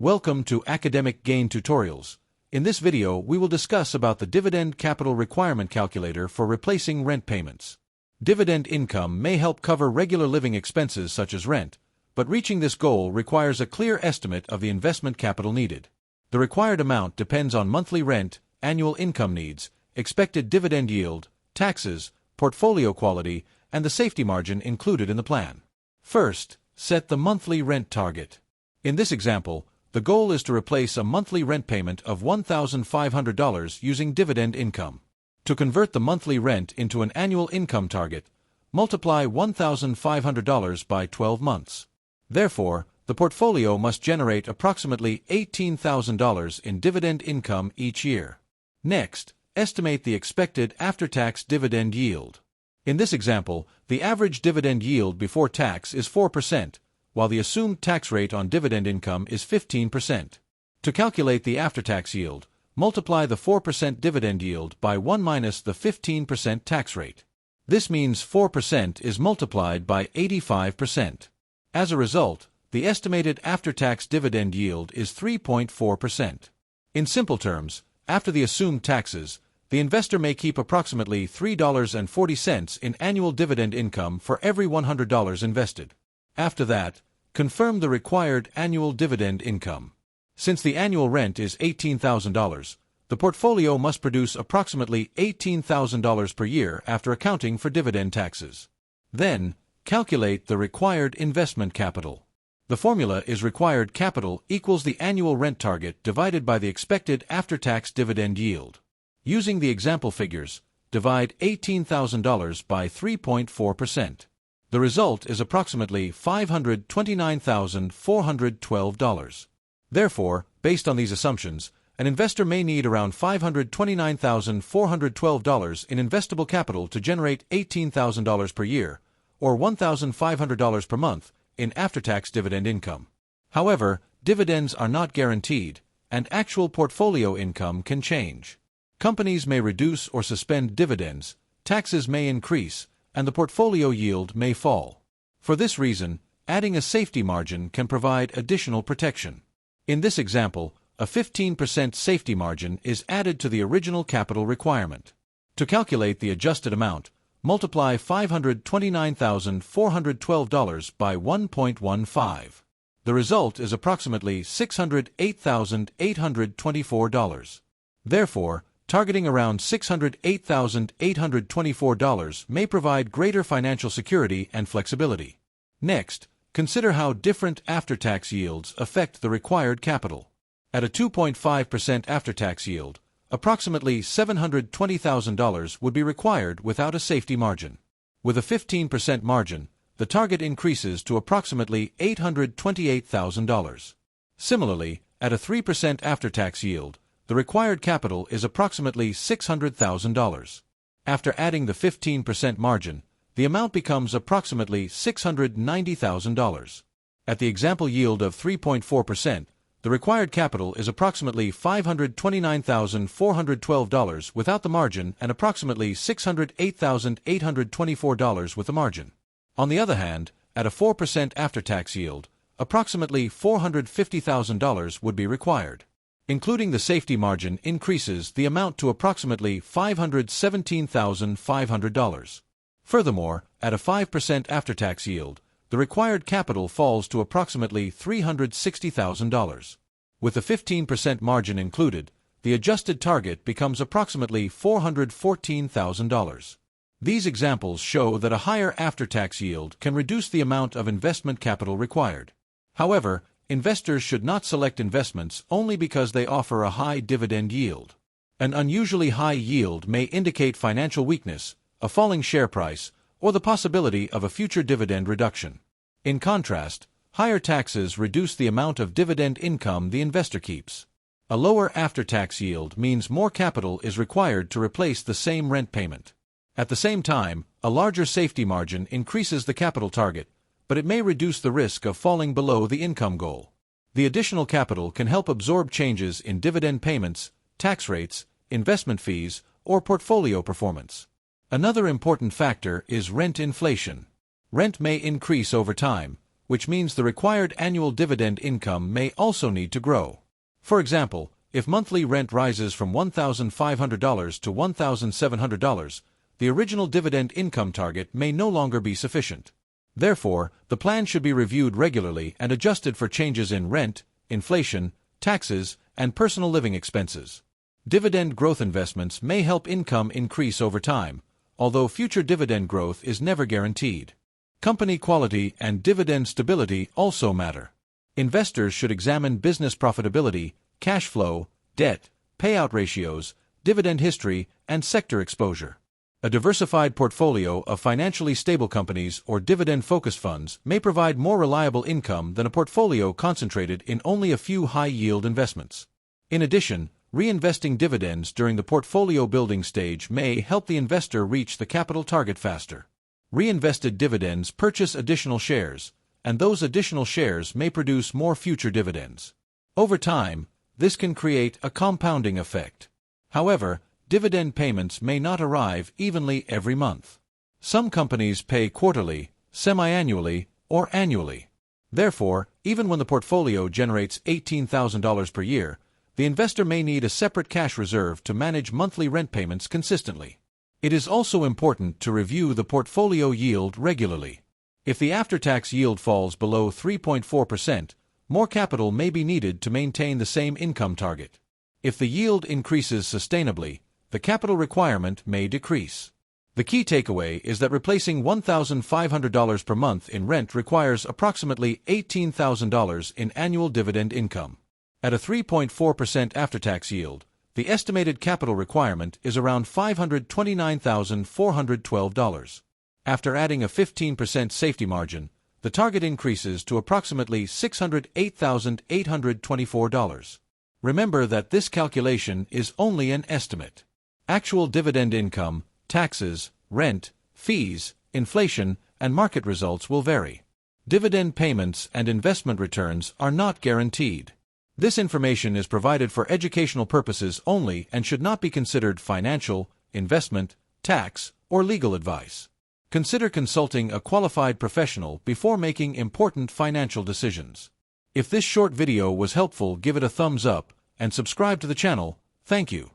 Welcome to Academic Gain Tutorials. In this video, we will discuss about the Dividend Capital Requirement Calculator for replacing rent payments. Dividend income may help cover regular living expenses such as rent, but reaching this goal requires a clear estimate of the investment capital needed. The required amount depends on monthly rent, annual income needs, expected dividend yield, taxes, portfolio quality, and the safety margin included in the plan. First, set the monthly rent target. In this example, the goal is to replace a monthly rent payment of $1,500 using dividend income. To convert the monthly rent into an annual income target, multiply $1,500 by 12 months. Therefore, the portfolio must generate approximately $18,000 in dividend income each year. Next, estimate the expected after-tax dividend yield. In this example, the average dividend yield before tax is 4%, while the assumed tax rate on dividend income is 15%. To calculate the after-tax yield, multiply the 4% dividend yield by 1 minus the 15% tax rate. This means 4% is multiplied by 85%. As a result, the estimated after-tax dividend yield is 3.4%. In simple terms, after the assumed taxes, the investor may keep approximately $3.40 in annual dividend income for every $100 invested. After that, confirm the required annual dividend income. Since the annual rent is $18,000, the portfolio must produce approximately $18,000 per year after accounting for dividend taxes. Then, calculate the required investment capital. The formula is required capital equals the annual rent target divided by the expected after-tax dividend yield. Using the example figures, divide $18,000 by 3.4%. The result is approximately $529,412. Therefore, based on these assumptions, an investor may need around $529,412 in investable capital to generate $18,000 per year, or $1,500 per month, in after-tax dividend income. However, dividends are not guaranteed, and actual portfolio income can change. Companies may reduce or suspend dividends, taxes may increase, and the portfolio yield may fall. For this reason, adding a safety margin can provide additional protection. In this example, a 15% safety margin is added to the original capital requirement. To calculate the adjusted amount, multiply $529,412 by 1.15. The result is approximately $608,824. Therefore, targeting around $608,824 may provide greater financial security and flexibility. Next, consider how different after-tax yields affect the required capital. At a 2.5% after-tax yield, approximately $720,000 would be required without a safety margin. With a 15% margin, the target increases to approximately $828,000. Similarly, at a 3% after-tax yield, the required capital is approximately $600,000. After adding the 15% margin, the amount becomes approximately $690,000. At the example yield of 3.4%, the required capital is approximately $529,412 without the margin and approximately $608,824 with the margin. On the other hand, at a 4% after-tax yield, approximately $450,000 would be required. Including the safety margin increases the amount to approximately $517,500. Furthermore, at a 5% after-tax yield, the required capital falls to approximately $360,000. With the 15% margin included, the adjusted target becomes approximately $414,000. These examples show that a higher after-tax yield can reduce the amount of investment capital required. However, investors should not select investments only because they offer a high dividend yield. An unusually high yield may indicate financial weakness, a falling share price, or the possibility of a future dividend reduction. In contrast, higher taxes reduce the amount of dividend income the investor keeps. A lower after-tax yield means more capital is required to replace the same rent payment. At the same time, a larger safety margin increases the capital target, but it may reduce the risk of falling below the income goal. The additional capital can help absorb changes in dividend payments, tax rates, investment fees, or portfolio performance. Another important factor is rent inflation. Rent may increase over time, which means the required annual dividend income may also need to grow. For example, if monthly rent rises from $1,500 to $1,700, the original dividend income target may no longer be sufficient. Therefore, the plan should be reviewed regularly and adjusted for changes in rent, inflation, taxes, and personal living expenses. Dividend growth investments may help income increase over time, although future dividend growth is never guaranteed. Company quality and dividend stability also matter. Investors should examine business profitability, cash flow, debt, payout ratios, dividend history, and sector exposure. A diversified portfolio of financially stable companies or dividend-focused funds may provide more reliable income than a portfolio concentrated in only a few high-yield investments. In addition, reinvesting dividends during the portfolio building stage may help the investor reach the capital target faster. Reinvested dividends purchase additional shares, and those additional shares may produce more future dividends. Over time, this can create a compounding effect. However, dividend payments may not arrive evenly every month. Some companies pay quarterly, semi-annually, or annually. Therefore, even when the portfolio generates $18,000 per year, the investor may need a separate cash reserve to manage monthly rent payments consistently. It is also important to review the portfolio yield regularly. If the after-tax yield falls below 3.4%, more capital may be needed to maintain the same income target. If the yield increases sustainably, the capital requirement may decrease. The key takeaway is that replacing $1,500 per month in rent requires approximately $18,000 in annual dividend income. At a 3.4% after-tax yield, the estimated capital requirement is around $529,412. After adding a 15% safety margin, the target increases to approximately $608,824. Remember that this calculation is only an estimate. Actual dividend income, taxes, rent, fees, inflation, and market results will vary. Dividend payments and investment returns are not guaranteed. This information is provided for educational purposes only and should not be considered financial, investment, tax, or legal advice. Consider consulting a qualified professional before making important financial decisions. If this short video was helpful, give it a thumbs up and subscribe to the channel. Thank you.